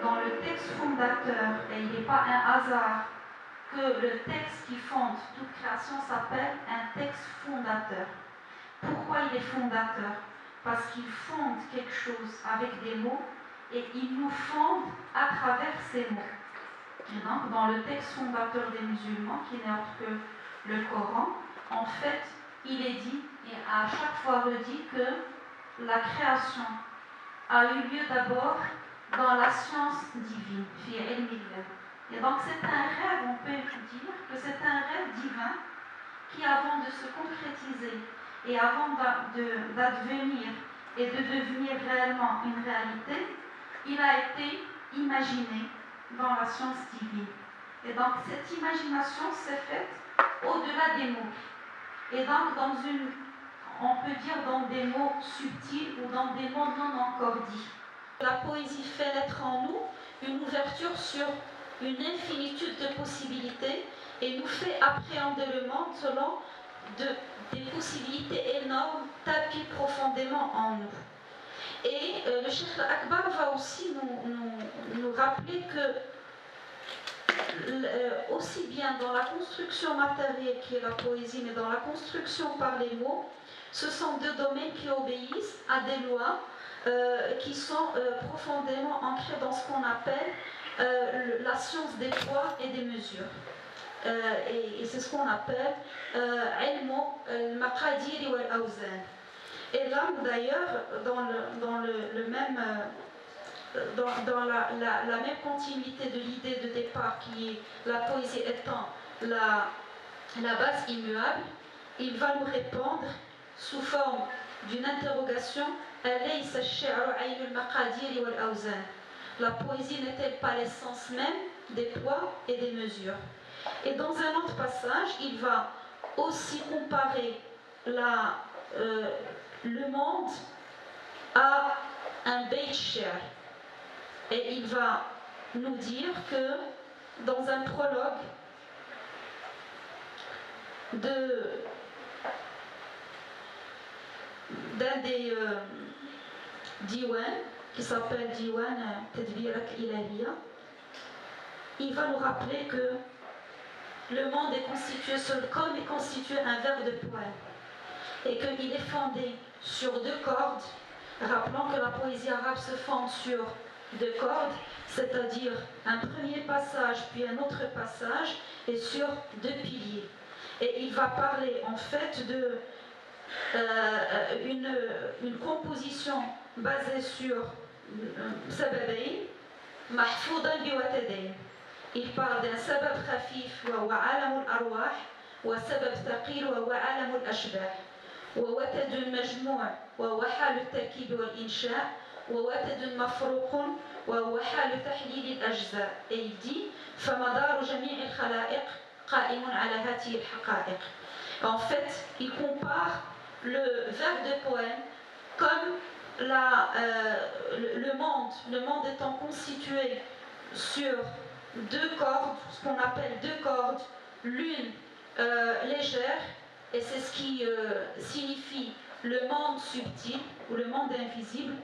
dans le texte fondateur, et il n'est pas un hasard que le texte qui fonde toute création s'appelle un texte fondateur. Pourquoi il est fondateur? Parce qu'il fonde quelque chose avec des mots et il nous fonde à travers ces mots. Et donc, dans le texte fondateur des musulmans, qui n'est autre que le Coran, en fait, il est dit, et à chaque fois redit, que la création a eu lieu d'abord dans la science divine, et donc c'est un rêve, on peut dire que c'est un rêve divin qui, avant de se concrétiser et avant d'advenir et de devenir réellement une réalité, il a été imaginé dans la science divine. Et donc cette imagination s'est faite au-delà des mots. Et donc on peut dire dans des mots subtils ou dans des mots non encore dits. La poésie fait naître en nous une ouverture sur une infinitude de possibilités et nous fait appréhender le monde selon des possibilités énormes tapies profondément en nous. Et le Cheikh Akbar va aussi nous rappeler que aussi bien dans la construction matérielle qui est la poésie, mais dans la construction par les mots, ce sont deux domaines qui obéissent à des lois qui sont profondément ancrées dans ce qu'on appelle la science des poids et des mesures. Et c'est ce qu'on appelle ilmu al-maqadir wal-awzan. Et là, d'ailleurs, dans la même continuité de l'idée de départ qui est la poésie étant la base immuable, il va nous répondre sous forme d'une interrogation. La poésie n'est-elle pas l'essence même des poids et des mesures? Et dans un autre passage, il va aussi comparer le monde à un beit shir. Et il va nous dire que dans un prologue d'un des diwan, qui s'appelle Diwan Tadbirak Ilahiya, il va nous rappeler que le monde est constitué, le corps est constitué un verre de poème et qu'il est fondé sur deux cordes. Rappelons que la poésie arabe se fonde sur deux cordes, c'est-à-dire un premier passage puis un autre passage, et sur deux piliers. Et il va parler en fait de une composition basée sur sababayn mahfoudan biwatadayn. Il parle d'un sabab khafif wa huwa alam al-arwah wa sabab thaqil wa huwa alam al-ashbah wa watad majmou' wa huwa hal al-tarkib wal-insha' wa watad mafruq wa huwa hal tahlil al-ajza'. Et il dit فمدار جميع الخلائق قائم على هذه الحقائق. En fait, il compare le vers de poème comme le monde étant constitué sur deux cordes, ce qu'on appelle deux cordes, l'une légère, et c'est ce qui signifie le monde subtil ou le monde invisible,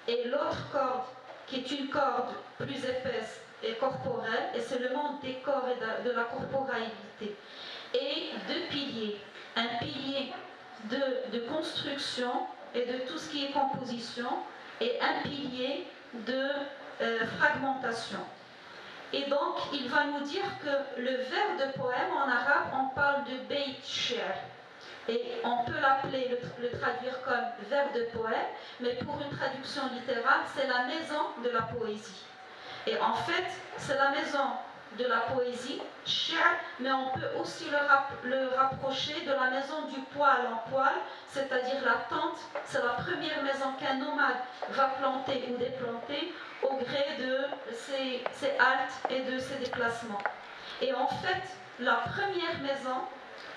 et l'autre corde qui est une corde plus épaisse et corporelle, et c'est le monde des corps et de la corporalité. Et deux piliers, un pilier de construction et de tout ce qui est composition, et un pilier de fragmentation. Et donc, il va nous dire que le vers de poème en arabe, on parle de beit shir. Et on peut l'appeler, le traduire comme vers de poème, mais pour une traduction littérale, c'est la maison de la poésie. Et en fait, c'est la maison de la poésie, shir, mais on peut aussi le rapprocher de la maison du poil en poil, c'est-à-dire la tente. C'est la première maison qu'un nomade va planter ou déplanter au gré de ses haltes et de ses déplacements. Et en fait, la première maison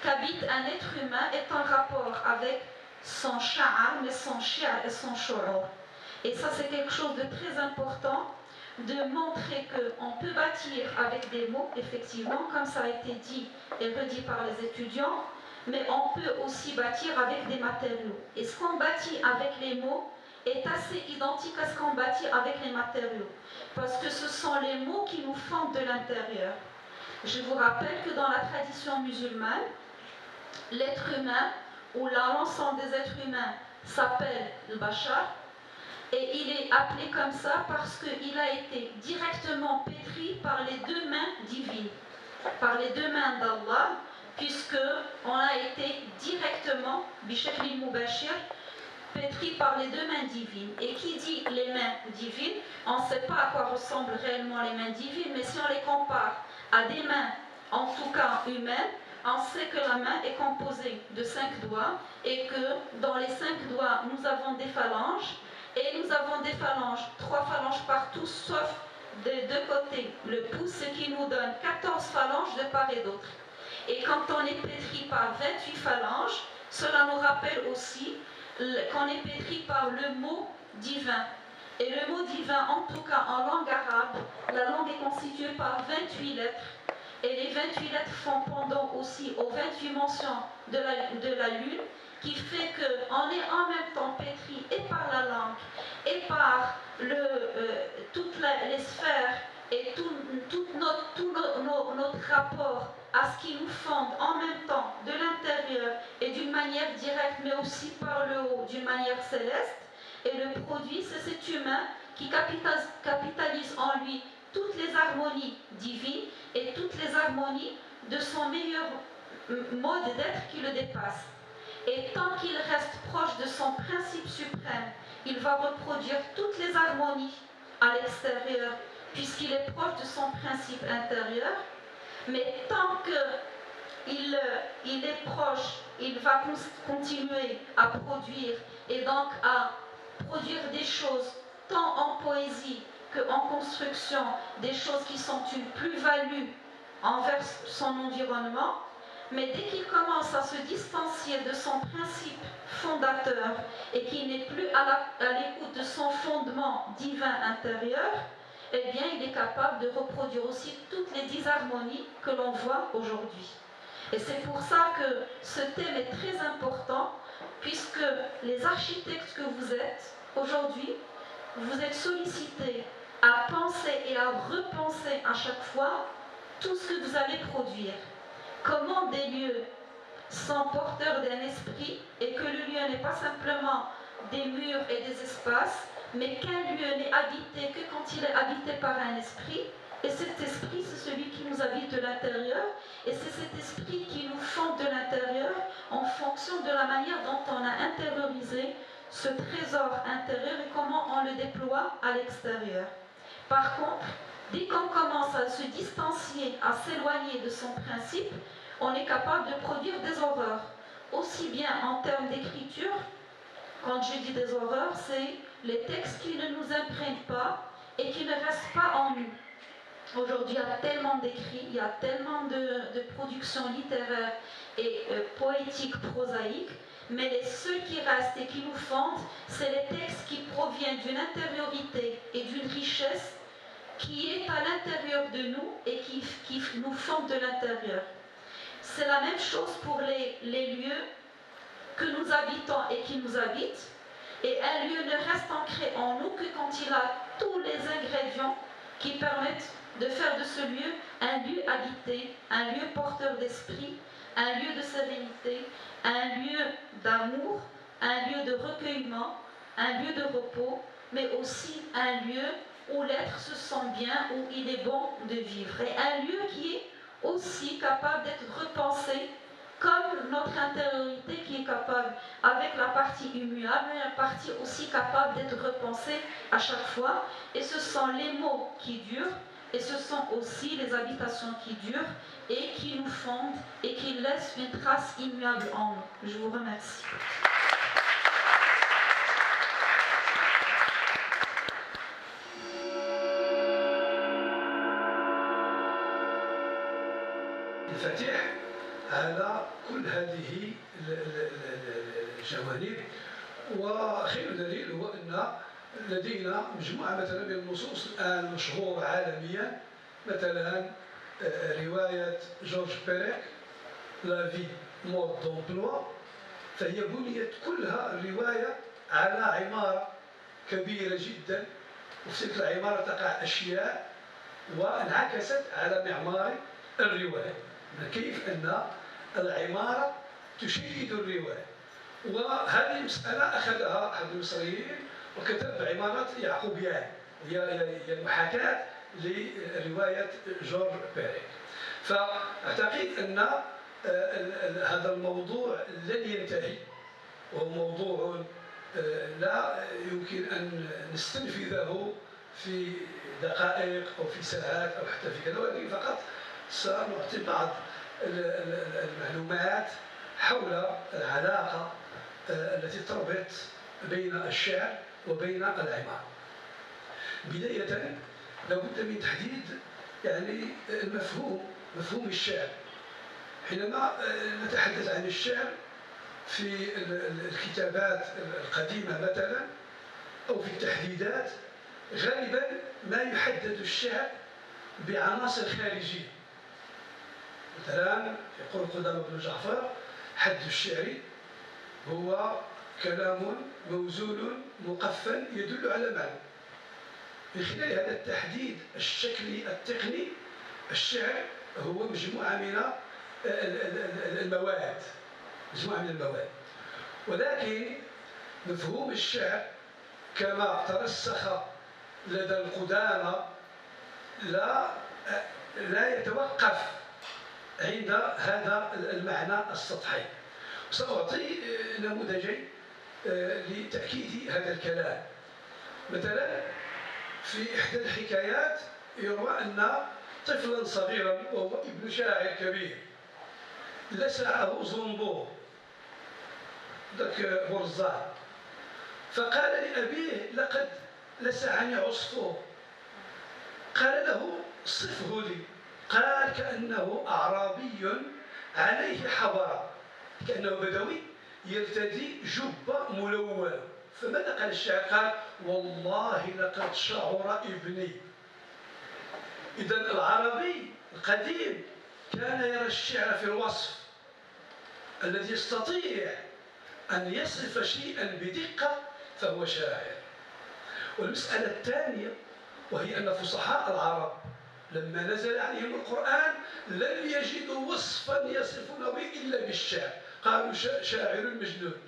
qu'habite un être humain est en rapport avec son sha'ar, mais son shir et son shu'ur. Et ça, c'est quelque chose de très important, de montrer qu'on peut bâtir avec des mots, effectivement, comme ça a été dit et redit par les étudiants, mais on peut aussi bâtir avec des matériaux. Et ce qu'on bâtit avec les mots, est assez identique à ce qu'on bâtit avec les matériaux, parce que ce sont les mots qui nous fondent de l'intérieur. Je vous rappelle que dans la tradition musulmane, l'être humain, ou l'ensemble des êtres humains, s'appelle le bashar, et il est appelé comme ça parce qu'il a été directement pétri par les deux mains divines, par les deux mains d'Allah, puisqu'on a été directement, bishakli mubashir, pétri par les deux mains divines. Et qui dit les mains divines, on ne sait pas à quoi ressemblent réellement les mains divines, mais si on les compare à des mains, en tout cas humaines, on sait que la main est composée de 5 doigts et que dans les 5 doigts, nous avons des phalanges, et nous avons des phalanges, 3 phalanges partout, sauf des deux côtés, le pouce, ce qui nous donne 14 phalanges de part et d'autre. Et quand on est pétri par 28 phalanges, cela nous rappelle aussi qu'on est pétri par le mot divin. Et le mot divin, en tout cas en langue arabe, la langue est constituée par 28 lettres. Et les 28 lettres font pendant aussi aux 28 mentions de la lune, qui fait qu'on est en même temps pétri et par la langue, et par toutes les sphères, et tout notre rapport à ce qui nous fonde en même temps de l'intérieur et d'une manière directe, mais aussi par le haut, d'une manière céleste. Et le produit, c'est cet humain qui capitalise en lui toutes les harmonies divines et toutes les harmonies de son meilleur mode d'être qui le dépasse. Et tant qu'il reste proche de son principe suprême, il va reproduire toutes les harmonies à l'extérieur, puisqu'il est proche de son principe intérieur. Mais tant qu'il est proche, il va continuer à produire, et donc à produire des choses tant en poésie qu'en construction, des choses qui sont une plus-value envers son environnement. Mais dès qu'il commence à se distancier de son principe fondateur et qu'il n'est plus à l'écoute de son fondement divin intérieur, eh bien il est capable de reproduire aussi toutes les disharmonies que l'on voit aujourd'hui. Et c'est pour ça que ce thème est très important, puisque les architectes que vous êtes aujourd'hui, vous êtes sollicités à penser et à repenser à chaque fois tout ce que vous allez produire. Comment des lieux sont porteurs d'un esprit, et que le lieu n'est pas simplement des murs et des espaces, mais qu'un lieu n'est habité que quand il est habité par un esprit. Et cet esprit, c'est celui qui nous habite de l'intérieur, et c'est cet esprit qui nous fonde de l'intérieur en fonction de la manière dont on a intériorisé ce trésor intérieur et comment on le déploie à l'extérieur. Par contre, dès qu'on commence à se distancier, à s'éloigner de son principe, on est capable de produire des horreurs, aussi bien en termes d'écriture. Quand je dis des horreurs, c'est les textes qui ne nous imprègnent pas et qui ne restent pas en nous. Aujourd'hui, il y a tellement d'écrits, il y a tellement de productions littéraires et poétiques, prosaïques, mais les seuls qui restent et qui nous fondent, c'est les textes qui proviennent d'une intériorité et d'une richesse qui est à l'intérieur de nous et qui nous fondent de l'intérieur. C'est la même chose pour les lieux que nous habitons et qui nous habitent. Et un lieu ne reste ancré en nous que quand il a tous les ingrédients qui permettent de faire de ce lieu un lieu habité, un lieu porteur d'esprit, un lieu de sérénité, un lieu d'amour, un lieu de recueillement, un lieu de repos, mais aussi un lieu où l'être se sent bien, où il est bon de vivre. Et un lieu qui est aussi capable d'être repensé comme notre intériorité qui est capable, avec la partie immuable, et la partie aussi capable d'être repensée à chaque fois. Et ce sont les mots qui durent, et ce sont aussi les habitations qui durent et qui nous fondent et qui laissent une trace immuable en nous. Je vous remercie. الفاتح على كل هذه الجوانب، وخير دليل هو أن لدينا مجموعة مثلا من النصوص الآن مشهورة عالميا، مثلا رواية جورج بيريك لا في مود دومبلوا، فهي بنيت كلها الرواية على عمارة كبيرة جدا، وفي تلك العمارة تقع أشياء وانعكست على معمار الرواية. كيف أن العمارة تشيد الرواية. وهذه المسألة أخذها أحد المصريين وكتب عمارة يعقوبيان، هي المحاكاة لرواية جورج بيريك. فأعتقد أن هذا الموضوع لن ينتهي، وهو موضوع لا يمكن أن نستنفذه في دقائق أو في ساعات أو حتى في كذا، ولكن فقط سنعطي بعض المعلومات حول العلاقة التي تربط بين الشعر وبين العمارة. بداية لابد من تحديد يعني مفهوم الشعر. حينما نتحدث عن الشعر في الكتابات القديمة مثلا أو في التحديدات، غالبا ما يحدد الشعر بعناصر خارجية. مثلا يقول قدامى بن جعفر: حد الشعر هو كلام موزون مقفى يدل على معنى. من خلال هذا التحديد الشكلي التقني، الشعر هو مجموعة من المواد، ولكن مفهوم الشعر كما ترسخ لدى القدامى لا يتوقف عند هذا المعنى السطحي. سأعطي نموذجين لتأكيد هذا الكلام. مثلا في إحدى الحكايات يروى أن طفلا صغيرا وهو ابن شاعر كبير لسعه زنبور، ذاك برزان، فقال لأبيه: لقد لسعني عصفور. قال له: صفه لي. قال: كأنه أعرابي عليه حبرة، كأنه بدوي يرتدي جبة ملونة. فماذا قال الشاعر؟ قال: والله لقد شعر ابني. إذن العربي القديم كان يرى الشعر في الوصف الذي يستطيع أن يصف شيئا بدقة فهو شاعر. والمسألة الثانية وهي أن فصحاء العرب لما نزل عليهم القرآن لم يجدوا وصفا يصفون به إلا بالشعر، قالوا شاعر مجنون.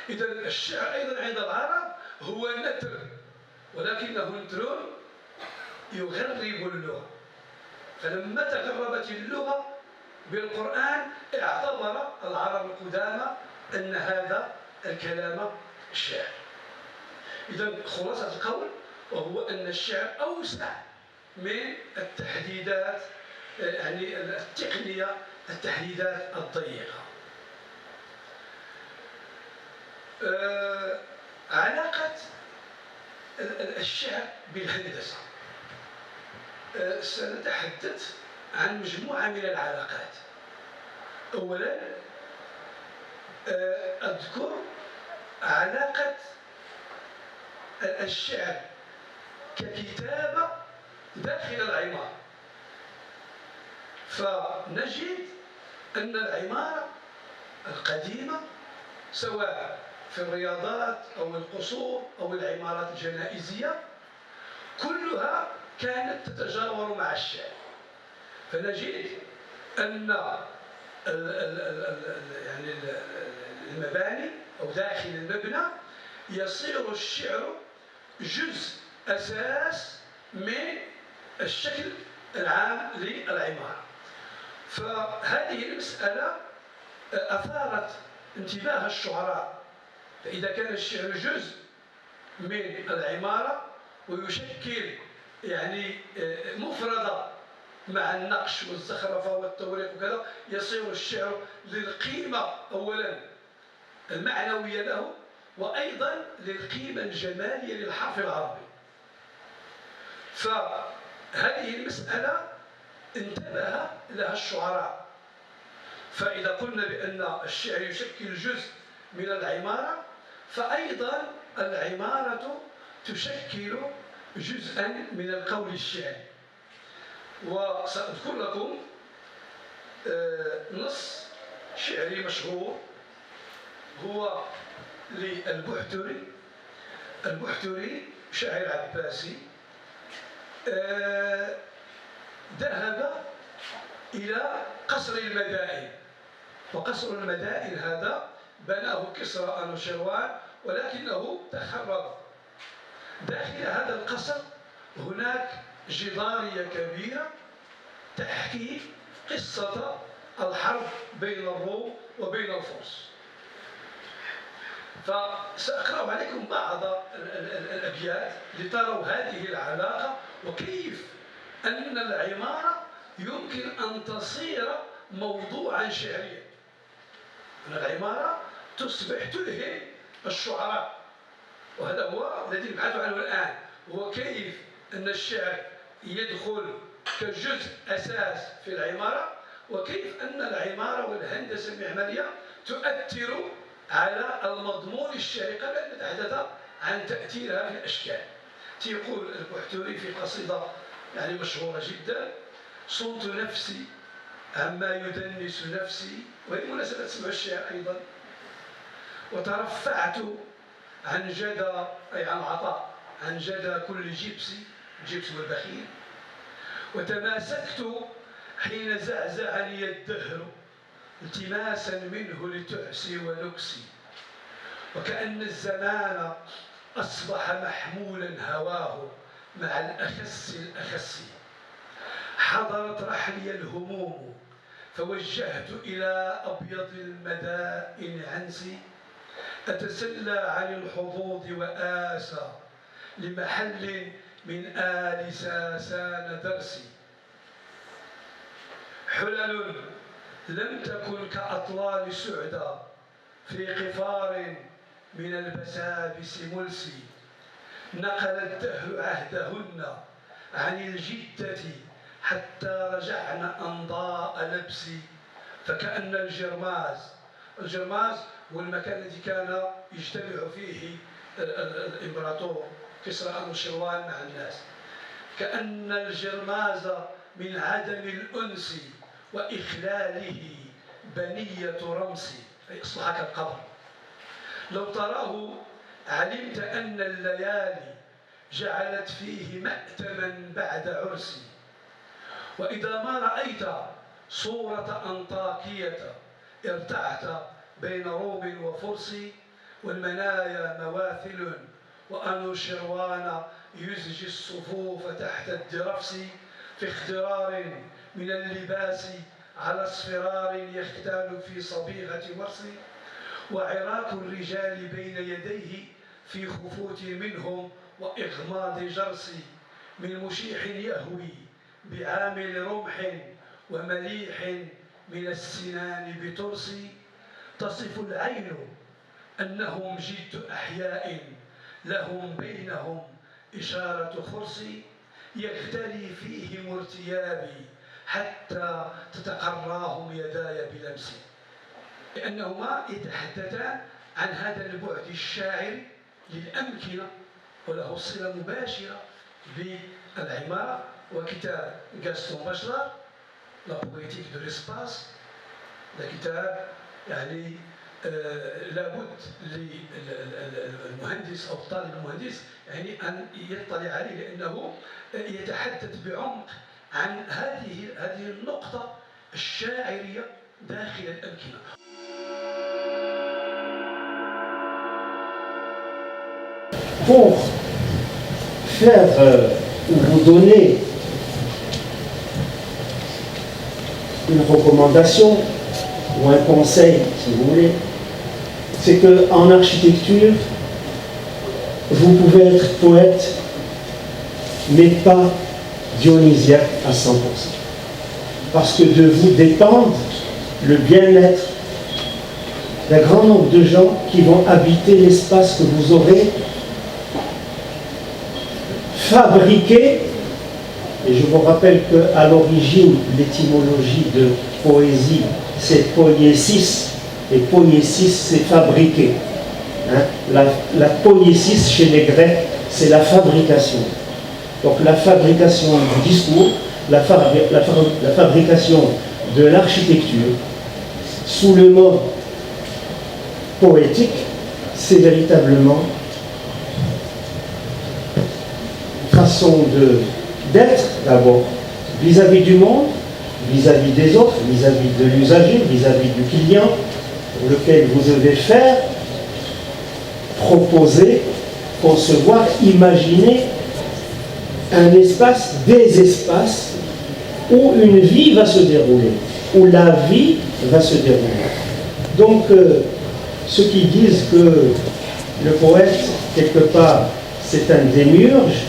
إذن الشعر أيضا عند العرب هو نثر، ولكنه نثر يغرب اللغة. فلما تغربت اللغة بالقرآن اعتبر العرب القدامى أن هذا الكلام شعر. إذن خلاصة القول وهو أن الشعر أوسع من التحديدات يعني التقنية، التحديدات الضيقة. علاقة الشعر بالهندسة، سنتحدث عن مجموعة من العلاقات. أولا أذكر علاقة الشعر ككتابة داخل العمارة. فنجد أن العمارة القديمة سواء في الرياضات أو القصور أو العمارات الجنائزية كلها كانت تتجاور مع الشعر. فنجد أن يعني المباني أو داخل المبنى يصير الشعر جزء أساس من الشكل العام للعمارة. فهذه المسألة أثارت انتباه الشعراء. فإذا كان الشعر جزء من العمارة ويشكل يعني مفردة مع النقش والزخرفة والتوريق وكذا، يصير الشعر للقيمة أولا المعنوية له، وأيضا للقيمة الجمالية للحرف العربي. فهذه المسألة انتبه لها الشعراء. فإذا قلنا بأن الشعر يشكل جزء من العمارة، فأيضا العمارة تشكل جزءا من القول الشعري. وسأذكر لكم نص شعري مشهور هو للبحتري البحتري شاعر عباسي ذهب إلى قصر المدائن، وقصر المدائن هذا بناه كسرى أنوشيروان ولكنه تخرب. داخل هذا القصر هناك جدارية كبيرة تحكي قصة الحرب بين الروم وبين الفرس. فسأقرأ عليكم بعض الأبيات لتروا هذه العلاقة وكيف أن العمارة يمكن أن تصير موضوعا شعريا. أن العمارة تصبح تلهم الشعراء، وهذا هو الذي نبحث عنه الآن، هو كيف أن الشعر يدخل كجزء أساس في العمارة، وكيف أن العمارة والهندسة المعمارية تؤثر على المضمون الشعري قبل أن نتحدث عن تأثيرها في الأشكال. يقول البحتري في قصيدة يعني مشهورة جدا: صنت نفسي عما يدنس نفسي، وهي مناسبة سمع الشعر أيضا، وترفعت عن جدى أي عن عطاء عن جدى كل جبسي، الجبس هو البخيل، وتماسكت حين زعزعني الدهر التماسا منه لتعسي ونكسي، وكأن الزمان أصبح محمولا هواه مع الأخس الأخس، حضرت رحلي الهموم فوجهت إلى أبيض المدائن عنسي، أتسلى عن الحظوظ وآسى لمحل من آل ساسان درسي، حلل لم تكن كأطلال سعدى في قفار من البسابس ملسي، نقل الدهر عهدهن عن الجدة حتى رجعن أنضاء لبسي، فكأن الجرماز هو المكان الذي كان يجتمع فيه الإمبراطور كسرى أنوشيروان مع الناس، كأن الجرماز من عدم الأنس وإخلاله بنية رمسي، أي أصبح كالقبر، لو تراه علمت أن الليالي جعلت فيه مأتما بعد عرسي، وإذا ما رأيت صورة أنطاكية ارتعت بين روم وفرس، والمنايا مواثل وأنوشيروان يزجي الصفوف تحت الدرفس، في اخترار من اللباس على اصفرار يختال في صبيغة مرس، وعراك الرجال بين يديه في خفوت منهم وإغماض جرس، من مشيح يهوي بعامل رمح ومليح من السنان بترس، تصف العين أنهم جد أحياء لهم بينهم إشارة خرس، يغتلي فيهم ارتيابي حتى تتقراهم يداي بلمسي، لأنهما يتحدثان عن هذا البعد الشاعري للأمكنة وله صلة مباشرة بالعمارة. وكتاب غاستون باشلار لا بوليتيك دو ليسباس، كتاب يعني لابد للمهندس أو الطالب المهندس يعني أن يطلع عليه، لأنه يتحدث بعمق عن هذه النقطة الشاعرية داخل الأمكنة. Pour faire ou vous donner une recommandation ou un conseil, si vous voulez, c'est qu'en architecture, vous pouvez être poète, mais pas dionysiaque à 100%. Parce que de vous dépend le bien-être d'un grand nombre de gens qui vont habiter l'espace que vous aurez fabriqué. Et je vous rappelle qu'à l'origine, l'étymologie de poésie, c'est poiesis, et poiesis, c'est fabriquer. Hein? La poiesis chez les Grecs, c'est la fabrication. Donc la fabrication du discours, la fabrication de l'architecture, sous le mot poétique, c'est véritablement façon d'être d'abord, vis-à-vis du monde, vis-à-vis des autres, vis-à-vis de l'usager, vis-à-vis du client, pour lequel vous devez faire, proposer, concevoir, imaginer un espace, des espaces où une vie va se dérouler, où la vie va se dérouler. Donc, ceux qui disent que le poète, quelque part, c'est un démiurge,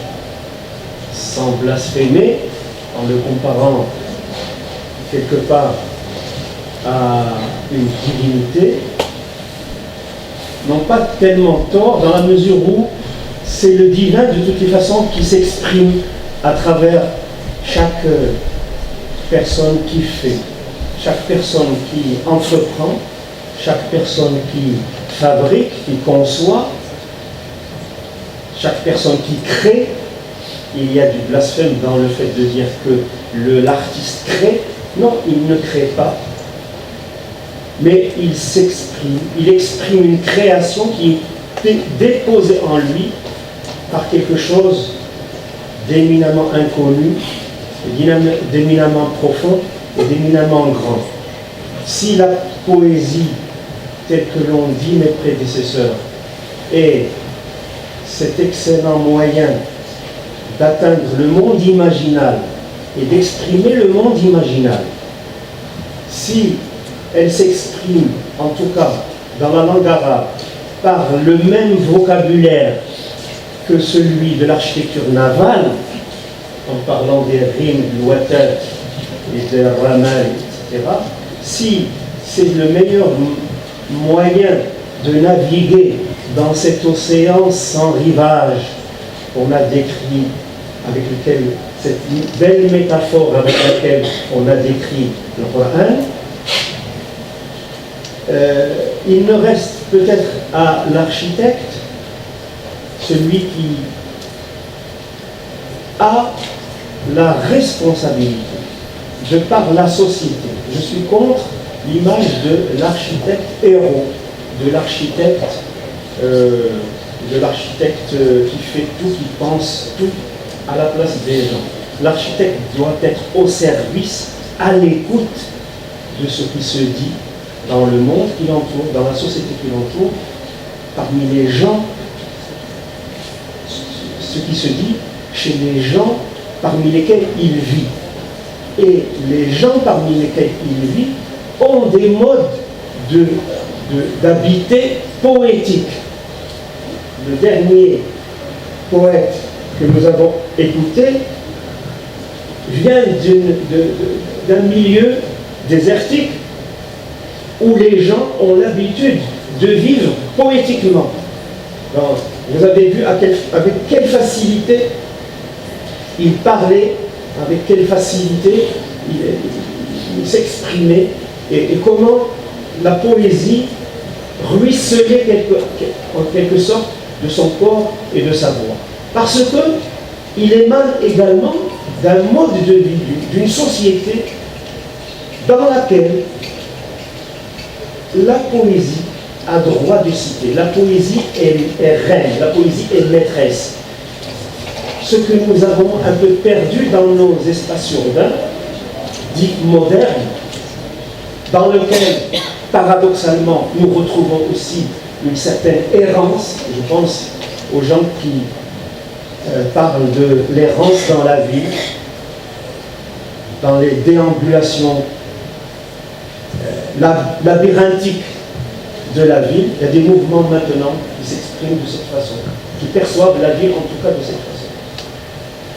sans blasphémer, en le comparant quelque part à une divinité, n'ont pas tellement tort dans la mesure où c'est le divin de toutes les façons qui s'exprime à travers chaque personne qui fait, chaque personne qui entreprend, chaque personne qui fabrique, qui conçoit, chaque personne qui crée. Il y a du blasphème dans le fait de dire que l'artiste crée. Non, il ne crée pas, mais il s'exprime, il exprime une création qui est déposée en lui par quelque chose d'éminemment inconnu, d'éminemment profond et d'éminemment grand. Si la poésie, telle que l'ont dit mes prédécesseurs, est cet excellent moyen d'atteindre le monde imaginal et d'exprimer le monde imaginal, si elle s'exprime, en tout cas dans la langue arabe, par le même vocabulaire que celui de l'architecture navale, en parlant des rimes, du water et des ramal, etc., si c'est le meilleur moyen de naviguer dans cet océan sans rivage qu'on a décrit, avec lequel, cette belle métaphore avec laquelle on a décrit le Coran, il ne reste peut-être à l'architecte, celui qui a la responsabilité de par la société. Je suis contre l'image de l'architecte héros, de l'architecte qui fait tout, qui pense tout à la place des gens. L'architecte doit être au service, à l'écoute de ce qui se dit dans le monde qui l'entoure, dans la société qui l'entoure, parmi les gens, ce qui se dit chez les gens parmi lesquels il vit. Et les gens parmi lesquels il vit ont des modes d'habiter poétiques. Le dernier poète que nous avons écouté vient d'un milieu désertique où les gens ont l'habitude de vivre poétiquement. Alors, vous avez vu avec quelle facilité il parlait, avec quelle facilité il s'exprimait, et comment la poésie ruisselait en quelque sorte de son corps et de sa voix. Parce qu'il émane également d'un mode de vie, d'une société dans laquelle la poésie a droit de citer. La poésie est reine, la poésie est maîtresse. Ce que nous avons un peu perdu dans nos espaces urbains, dits modernes, dans lesquels, paradoxalement, nous retrouvons aussi une certaine errance. Je pense aux gens qui parlent de l'errance dans la vie, dans les déambulations labyrinthiques de la ville. Il y a des mouvements maintenant qui s'expriment de cette façon, qui perçoivent la ville en tout cas de cette façon.